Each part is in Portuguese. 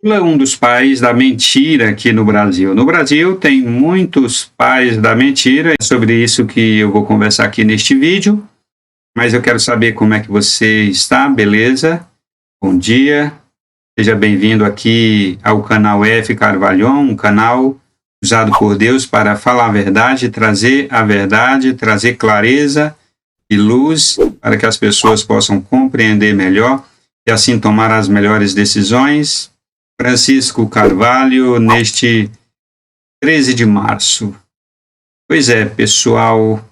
Lula é um dos pais da mentira aqui no Brasil. No Brasil tem muitos pais da mentira, é sobre isso que eu vou conversar aqui neste vídeo, mas eu quero saber como é que você está, beleza? Bom dia, seja bem-vindo aqui ao canal F. Carvalhon, um canal usado por Deus para falar a verdade, trazer clareza e luz para que as pessoas possam compreender melhor e assim tomar as melhores decisões. Francisco Carvalho, neste 13 de março. Pois é, pessoal,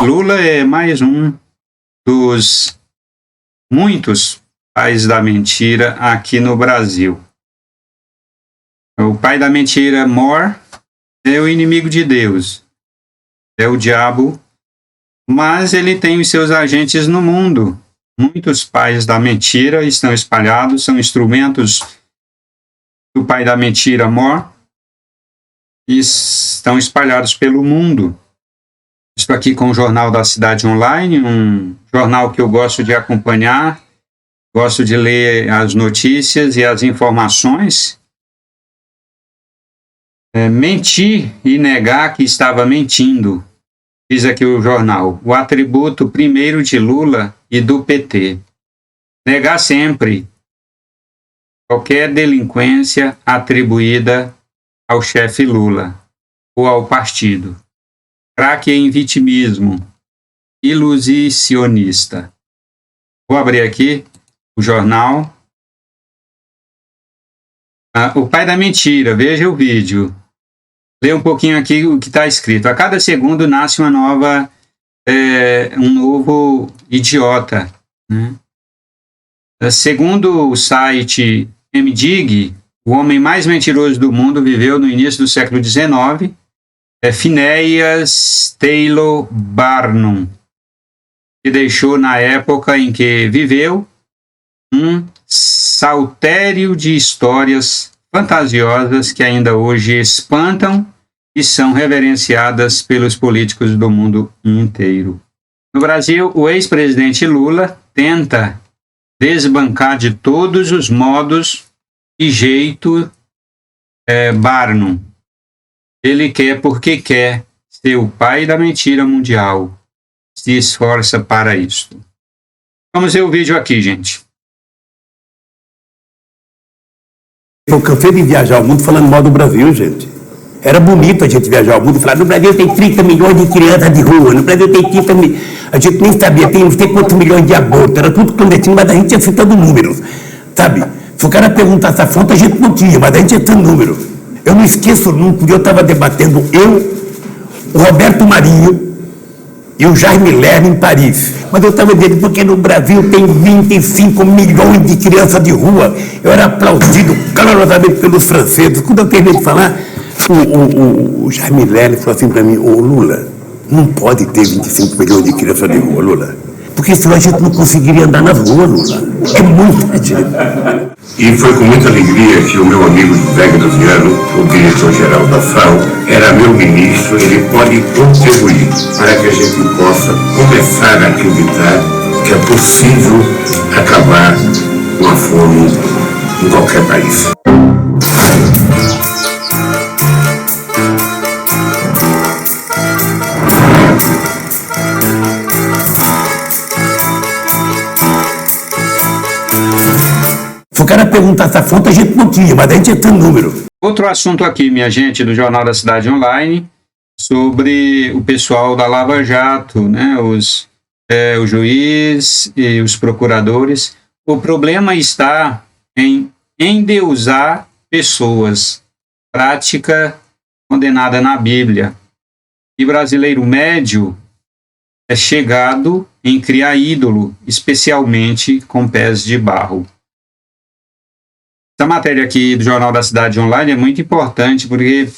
Lula é mais um dos muitos pais da mentira aqui no Brasil. O pai da mentira, mor, é o inimigo de Deus, é o diabo, mas ele tem os seus agentes no mundo. Muitos pais da mentira estão espalhados, são instrumentos do pai da mentira, mor, e estão espalhados pelo mundo. Estou aqui com o Jornal da Cidade Online, um jornal que eu gosto de acompanhar, gosto de ler as notícias e as informações. Mentir e negar que estava mentindo, diz aqui o jornal, o atributo primeiro de Lula e do PT. Negar sempre qualquer delinquência atribuída ao chefe Lula ou ao partido. Craque em vitimismo, ilusionista. Vou abrir aqui o jornal. O pai da mentira, veja o vídeo. Lê um pouquinho aqui o que está escrito. A cada segundo nasce um novo idiota. Né? Segundo o site MDig, o homem mais mentiroso do mundo viveu no início do século XIX, Phineas Taylor Barnum, que deixou na época em que viveu um saltério de histórias fantasiosas que ainda hoje espantam e são reverenciadas pelos políticos do mundo inteiro. No Brasil, o ex-presidente Lula tenta desbancar de todos os modos e jeito Barnum. Ele quer porque quer ser o pai da mentira mundial. Se esforça para isso. Vamos ver o vídeo aqui, gente. Eu cansei de viajar o mundo falando mal do Brasil, gente. Era bonito a gente viajar o mundo e falar, no Brasil tem 30 milhões de crianças de rua, no Brasil tem 30 milhões... A gente nem sabia, tem não sei quantos milhões de abortos, era tudo clandestino, mas a gente ia citando números, sabe? Se o cara perguntasse a fonte, a gente não tinha, mas a gente ia citando números. Eu não esqueço nunca, eu estava debatendo, o Roberto Marinho e o Jaime Lerner em Paris. Mas eu estava dizendo, porque no Brasil tem 25 milhões de crianças de rua. Eu era aplaudido calorosamente pelos franceses. Quando eu terminei de falar, o Jaime Lerner falou assim para mim, ô Lula, não pode ter 25 milhões de crianças de rua, Lula. Porque senão a gente não conseguiria andar na rua, Lula. É muita gente. E foi com muita alegria que o meu amigo José Graziano, o diretor-geral da FAO, era meu ministro. Ele pode contribuir para que a gente possa começar a acreditar que é possível acabar com a fome em qualquer país. Se o cara perguntasse a fonte, a gente não tinha, mas a gente ia ter número. Outro assunto aqui, minha gente, do Jornal da Cidade Online, sobre o pessoal da Lava Jato, né? O juiz e os procuradores. O problema está em endeusar pessoas, prática condenada na Bíblia. E brasileiro médio é chegado em criar ídolo, especialmente com pés de barro. Essa matéria aqui do Jornal da Cidade Online é muito importante porque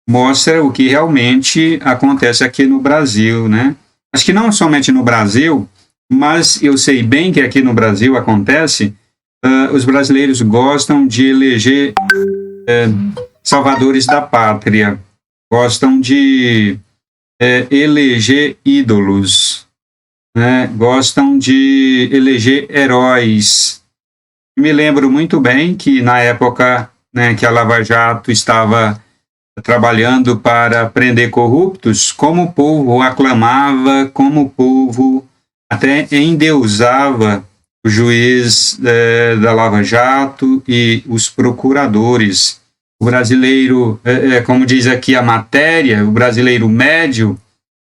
mostra o que realmente acontece aqui no Brasil, né? Acho que não somente no Brasil, mas eu sei bem que aqui no Brasil acontece, os brasileiros gostam de eleger salvadores da pátria, gostam de eleger ídolos, né? Gostam de eleger heróis. Me lembro muito bem que na época, né, que a Lava Jato estava trabalhando para prender corruptos, como o povo aclamava, como o povo até endeusava o juiz da Lava Jato e os procuradores. O brasileiro, como diz aqui a matéria, o brasileiro médio,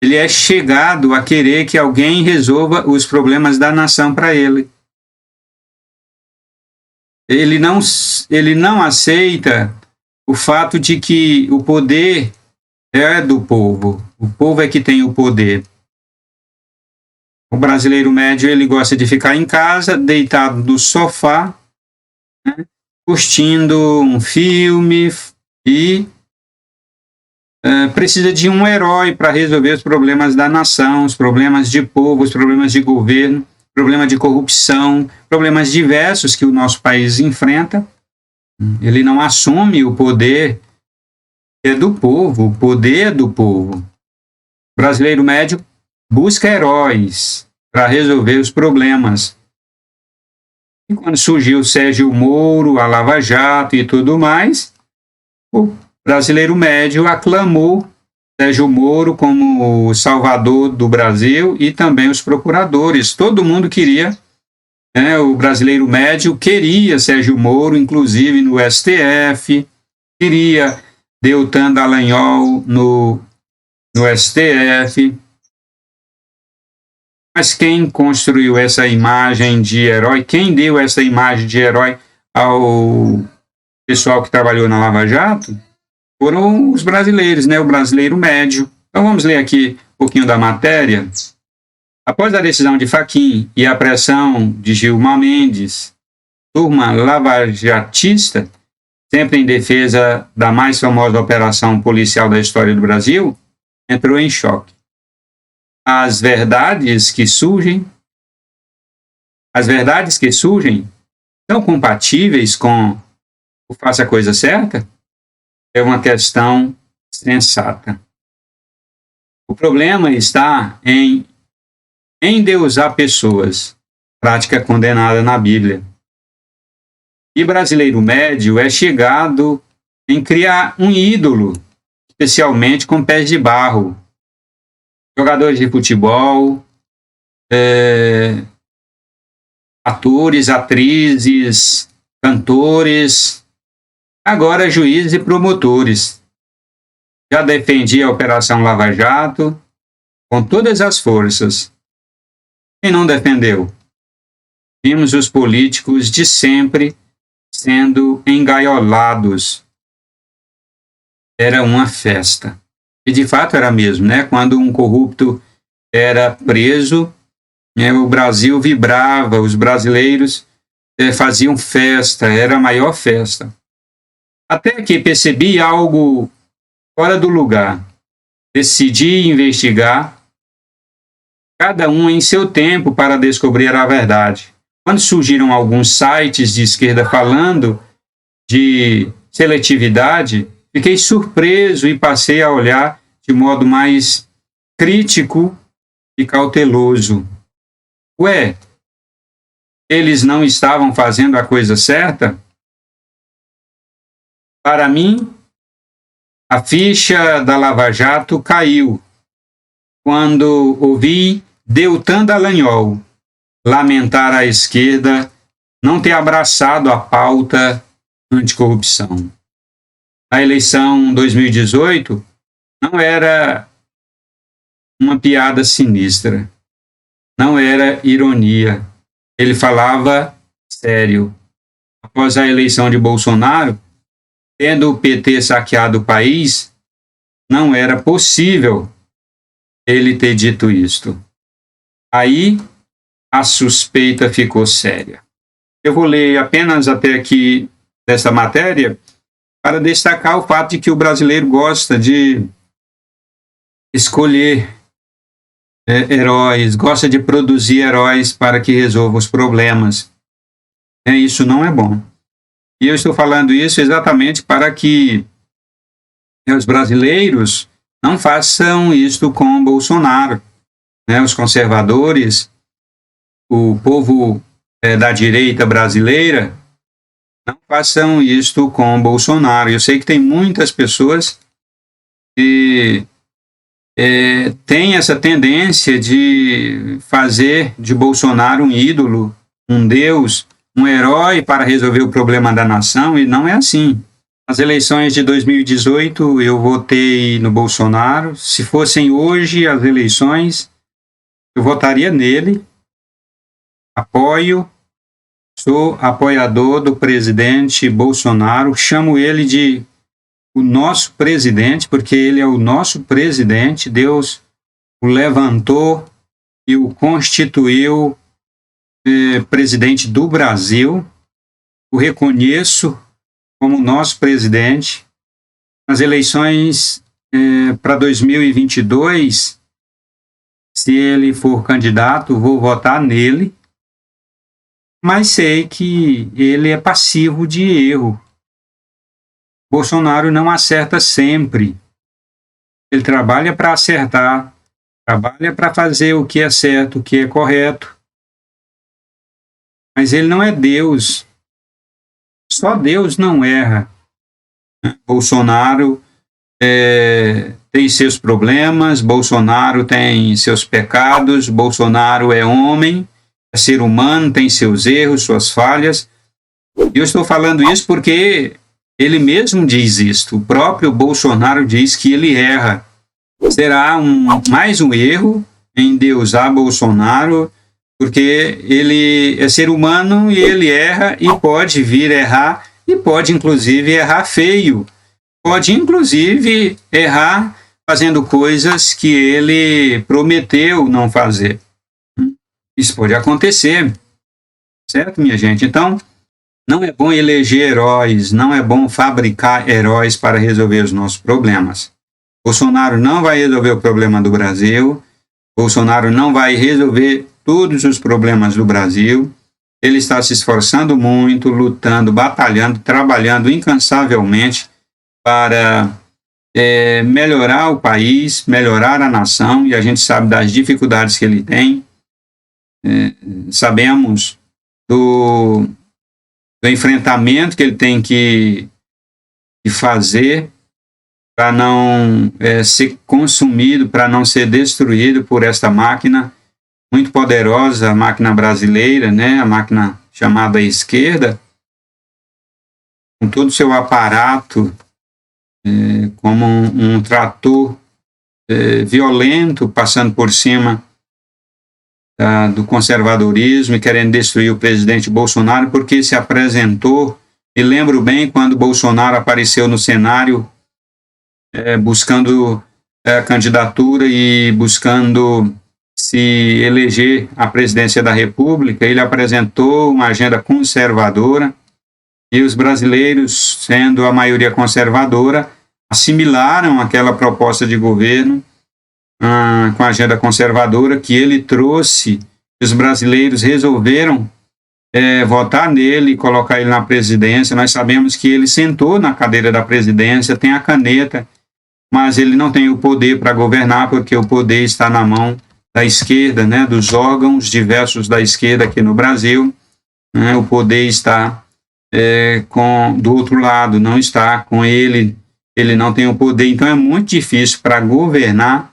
ele é chegado a querer que alguém resolva os problemas da nação para ele. Ele não aceita o fato de que o poder é do povo. O povo é que tem o poder. O brasileiro médio, ele gosta de ficar em casa, deitado no sofá, né, curtindo um filme e precisa de um herói para resolver os problemas da nação, os problemas de povo, os problemas de governo, problema de corrupção, problemas diversos que o nosso país enfrenta. Ele não assume o poder que é do povo, o poder do povo. O brasileiro médio busca heróis para resolver os problemas. E quando surgiu o Sérgio Moro, a Lava Jato e tudo mais, o brasileiro médio aclamou Sérgio Moro como o salvador do Brasil e também os procuradores. Todo mundo queria, né, o brasileiro médio queria Sérgio Moro, inclusive no STF, queria Deltan Dallagnol no STF. Mas quem construiu essa imagem de herói, quem deu essa imagem de herói ao pessoal que trabalhou na Lava Jato, foram os brasileiros, né? O brasileiro médio. Então vamos ler aqui um pouquinho da matéria. Após a decisão de Fachin e a pressão de Gilmar Mendes, turma lavajatista, sempre em defesa da mais famosa operação policial da história do Brasil, entrou em choque. As verdades que surgem são compatíveis com o faça a coisa certa? É uma questão sensata. O problema está em endeusar pessoas, prática condenada na Bíblia. E brasileiro médio é chegado em criar um ídolo, especialmente com pés de barro. Jogadores de futebol, atores, atrizes, cantores, agora juízes e promotores. Já defendi a Operação Lava Jato com todas as forças. Quem não defendeu? Vimos os políticos de sempre sendo engaiolados. Era uma festa. E de fato era mesmo, né? Quando um corrupto era preso, né, o Brasil vibrava, os brasileiros faziam festa, era a maior festa. Até que percebi algo fora do lugar. Decidi investigar, cada um em seu tempo, para descobrir a verdade. Quando surgiram alguns sites de esquerda falando de seletividade, fiquei surpreso e passei a olhar de modo mais crítico e cauteloso. Ué, eles não estavam fazendo a coisa certa? Para mim, a ficha da Lava Jato caiu quando ouvi Deltan Dallagnol lamentar a esquerda não ter abraçado a pauta anticorrupção. A eleição 2018 não era uma piada sinistra, não era ironia. Ele falava sério. Após a eleição de Bolsonaro, tendo o PT saqueado o país, não era possível ele ter dito isto. Aí a suspeita ficou séria. Eu vou ler apenas até aqui dessa matéria para destacar o fato de que o brasileiro gosta de escolher heróis, gosta de produzir heróis para que resolvam os problemas. Isso não é bom. E eu estou falando isso exatamente para que os brasileiros não façam isto com Bolsonaro. Os conservadores, o povo da direita brasileira, não façam isto com Bolsonaro. Eu sei que tem muitas pessoas que têm essa tendência de fazer de Bolsonaro um ídolo, um deus, um herói para resolver o problema da nação, e não é assim. Nas eleições de 2018, eu votei no Bolsonaro. Se fossem hoje as eleições, eu votaria nele. Sou apoiador do presidente Bolsonaro, chamo ele de o nosso presidente, porque ele é o nosso presidente. Deus o levantou e o constituiu presidente do Brasil. O reconheço como nosso presidente. Nas eleições para 2022, se ele for candidato, vou votar nele, mas sei que ele é passivo de erro. Bolsonaro não acerta sempre. Ele trabalha para acertar, trabalha para fazer o que é certo, o que é correto. Mas ele não é Deus. Só Deus não erra. Bolsonaro tem seus problemas, Bolsonaro tem seus pecados, Bolsonaro é homem, é ser humano, tem seus erros, suas falhas. E eu estou falando isso porque ele mesmo diz isto. O próprio Bolsonaro diz que ele erra. Será mais um erro endeusar Bolsonaro, porque ele é ser humano e ele erra, e pode vir errar, e pode inclusive errar feio. Pode inclusive errar fazendo coisas que ele prometeu não fazer. Isso pode acontecer, certo, minha gente? Então, não é bom eleger heróis, não é bom fabricar heróis para resolver os nossos problemas. Bolsonaro não vai resolver o problema do Brasil, Bolsonaro não vai resolver todos os problemas do Brasil. Ele está se esforçando muito, lutando, batalhando, trabalhando incansavelmente para melhorar o país, melhorar a nação, e a gente sabe das dificuldades que ele tem. Sabemos do enfrentamento que ele tem que fazer para não ser consumido, para não ser destruído por esta máquina muito poderosa, a máquina brasileira, né? A máquina chamada esquerda, com todo o seu aparato, como um trator violento, passando por cima do conservadorismo e querendo destruir o presidente Bolsonaro, porque se apresentou, e lembro bem quando Bolsonaro apareceu no cenário buscando a candidatura e buscando se eleger à presidência da República, ele apresentou uma agenda conservadora, e os brasileiros, sendo a maioria conservadora, assimilaram aquela proposta de governo com a agenda conservadora que ele trouxe. Os brasileiros resolveram votar nele e colocar ele na presidência. Nós sabemos que ele sentou na cadeira da presidência, tem a caneta, mas ele não tem o poder para governar, porque o poder está na mão da esquerda, né, dos órgãos diversos da esquerda aqui no Brasil. Né, o poder está do outro lado, não está com ele, ele não tem o poder, então é muito difícil para governar.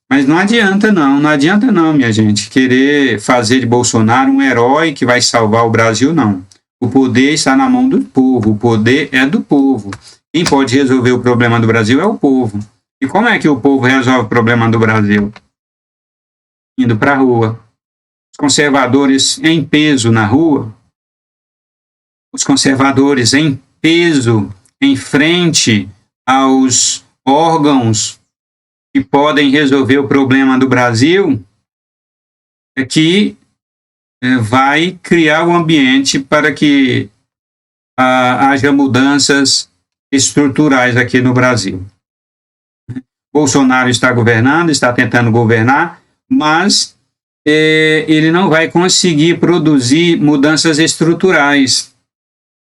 Mas não adianta não, minha gente, querer fazer de Bolsonaro um herói que vai salvar o Brasil, não. O poder está na mão do povo, o poder é do povo. Quem pode resolver o problema do Brasil é o povo. E como é que o povo resolve o problema do Brasil? Indo para a rua. Os conservadores em peso na rua, os conservadores em peso em frente aos órgãos que podem resolver o problema do Brasil, é que vai criar um ambiente para que haja mudanças estruturais aqui no Brasil. Bolsonaro está governando, está tentando governar, mas ele não vai conseguir produzir mudanças estruturais,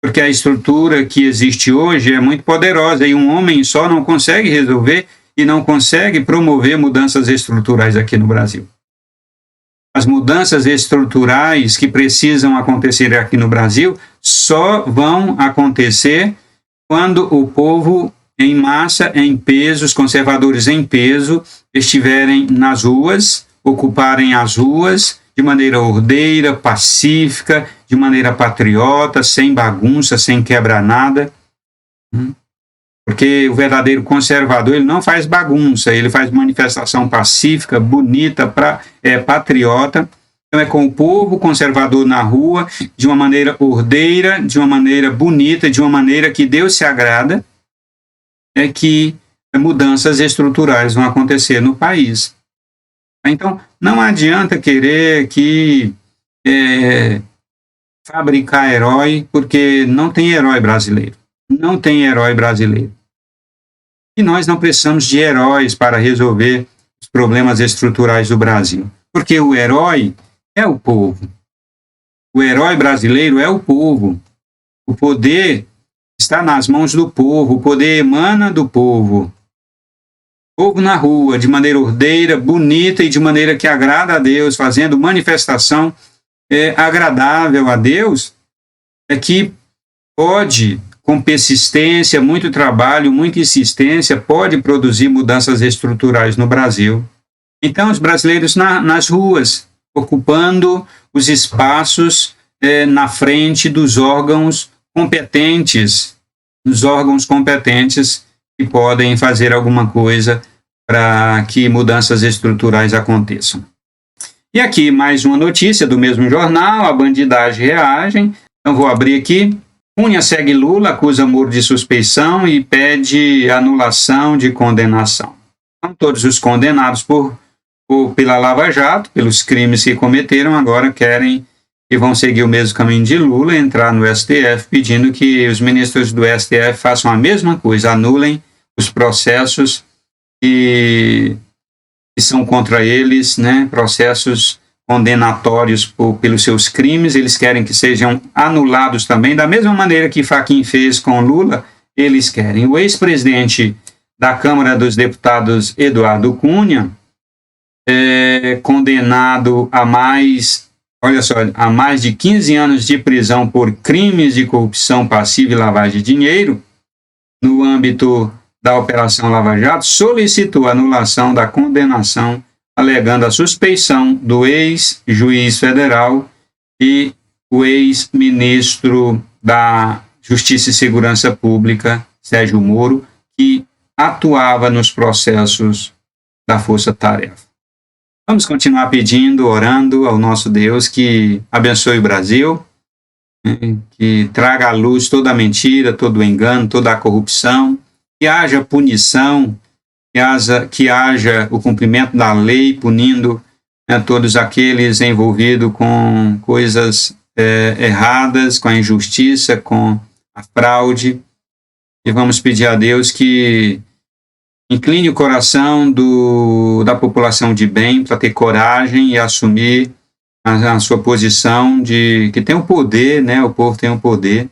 porque a estrutura que existe hoje é muito poderosa e um homem só não consegue resolver e não consegue promover mudanças estruturais aqui no Brasil. as mudanças estruturais que precisam acontecer aqui no Brasil só vão acontecer quando o povo em massa, em peso, os conservadores em peso, estiverem nas ruas, ocuparem as ruas de maneira ordeira, pacífica, de maneira patriota, sem bagunça, sem quebrar nada. Porque o verdadeiro conservador, ele não faz bagunça, ele faz manifestação pacífica, bonita, patriota. Então é com o povo conservador na rua, de uma maneira ordeira, de uma maneira bonita, de uma maneira que Deus se agrada, é que mudanças estruturais vão acontecer no país. Então, não adianta querer que fabricar herói, porque não tem herói brasileiro. Não tem herói brasileiro. E nós não precisamos de heróis para resolver os problemas estruturais do Brasil. Porque o herói é o povo. O herói brasileiro é o povo. O poder está nas mãos do povo. O poder emana do povo. O povo na rua, de maneira ordeira, bonita e de maneira que agrada a Deus, fazendo manifestação agradável a Deus, é que pode, com persistência, muito trabalho, muita insistência, pode produzir mudanças estruturais no Brasil. Então, os brasileiros nas ruas, ocupando os espaços na frente dos órgãos competentes, que podem fazer alguma coisa para que mudanças estruturais aconteçam. E aqui mais uma notícia do mesmo jornal, a bandidagem reagem. Então vou abrir aqui. Cunha segue Lula, acusa Moro de suspeição e pede anulação de condenação. Então todos os condenados pela Lava Jato, pelos crimes que cometeram, agora querem e vão seguir o mesmo caminho de Lula, entrar no STF, pedindo que os ministros do STF façam a mesma coisa, anulem os processos que são contra eles, né, processos condenatórios pelos seus crimes. Eles querem que sejam anulados também, da mesma maneira que Fachin fez com Lula, eles querem. O ex-presidente da Câmara dos Deputados, Eduardo Cunha, condenado a mais de 15 anos de prisão por crimes de corrupção passiva e lavagem de dinheiro, no âmbito da Operação Lava Jato, solicitou a anulação da condenação, alegando a suspeição do ex-juiz federal e o ex-ministro da Justiça e Segurança Pública, Sérgio Moro, que atuava nos processos da Força Tarefa. Vamos continuar pedindo, orando ao nosso Deus que abençoe o Brasil, que traga à luz toda a mentira, todo o engano, toda a corrupção, que haja punição, que haja o cumprimento da lei, punindo todos aqueles envolvidos com coisas erradas, com a injustiça, com a fraude. E vamos pedir a Deus que incline o coração da população de bem para ter coragem e assumir a sua posição de que tem o poder, né? O povo tem o poder.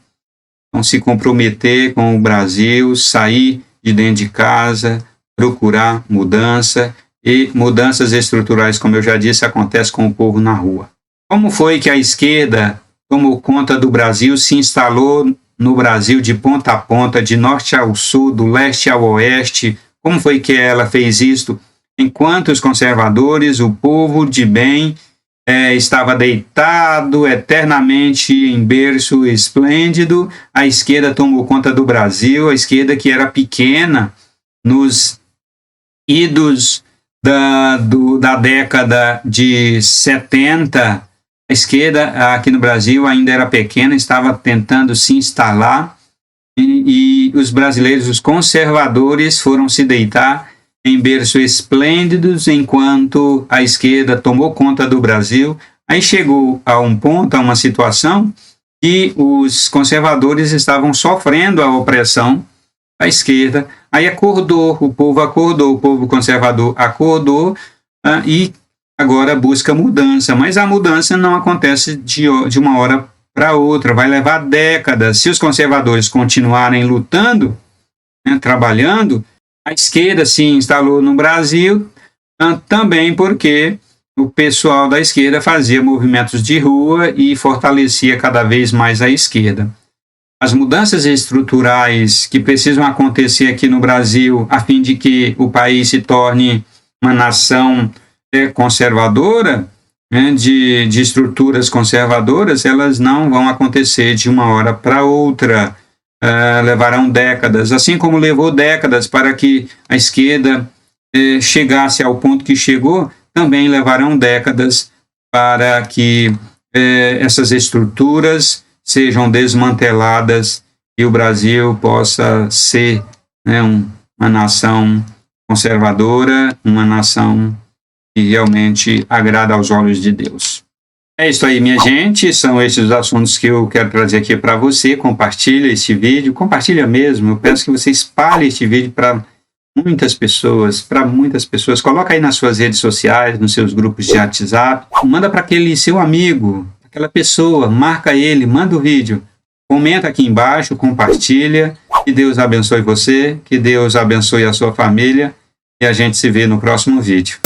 Então, se comprometer com o Brasil, sair de dentro de casa, procurar mudança, e mudanças estruturais, como eu já disse, acontecem com o povo na rua. Como foi que a esquerda tomou conta do Brasil, se instalou no Brasil de ponta a ponta, de norte ao sul, do leste ao oeste? Como foi que ela fez isto? Enquanto os conservadores, o povo de bem, estava deitado eternamente em berço esplêndido, a esquerda tomou conta do Brasil, a esquerda que era pequena nos idos da década de 70, a esquerda aqui no Brasil ainda era pequena, estava tentando se instalar, e os brasileiros, os conservadores, foram se deitar em berço esplêndidos, enquanto a esquerda tomou conta do Brasil. Aí chegou a um ponto, a uma situação, que os conservadores estavam sofrendo a opressão da esquerda. Aí acordou, o povo conservador acordou e agora busca mudança. Mas a mudança não acontece de uma hora para outra, vai levar décadas. Se os conservadores continuarem lutando, trabalhando, a esquerda se instalou no Brasil também porque o pessoal da esquerda fazia movimentos de rua e fortalecia cada vez mais a esquerda. As mudanças estruturais que precisam acontecer aqui no Brasil, a fim de que o país se torne uma nação conservadora, né, de estruturas conservadoras, elas não vão acontecer de uma hora para outra, levarão décadas, assim como levou décadas para que a esquerda chegasse ao ponto que chegou, também levarão décadas para que essas estruturas sejam desmanteladas e o Brasil possa ser, né, uma nação conservadora, uma nação que realmente agrada aos olhos de Deus. É isso aí, minha gente, são esses os assuntos que eu quero trazer aqui para você. Compartilha esse vídeo, compartilha mesmo, eu peço que você espalhe este vídeo para muitas pessoas, coloca aí nas suas redes sociais, nos seus grupos de WhatsApp, manda para aquele seu amigo, aquela pessoa, marca ele, manda o vídeo, comenta aqui embaixo, compartilha, que Deus abençoe você, que Deus abençoe a sua família, e a gente se vê no próximo vídeo.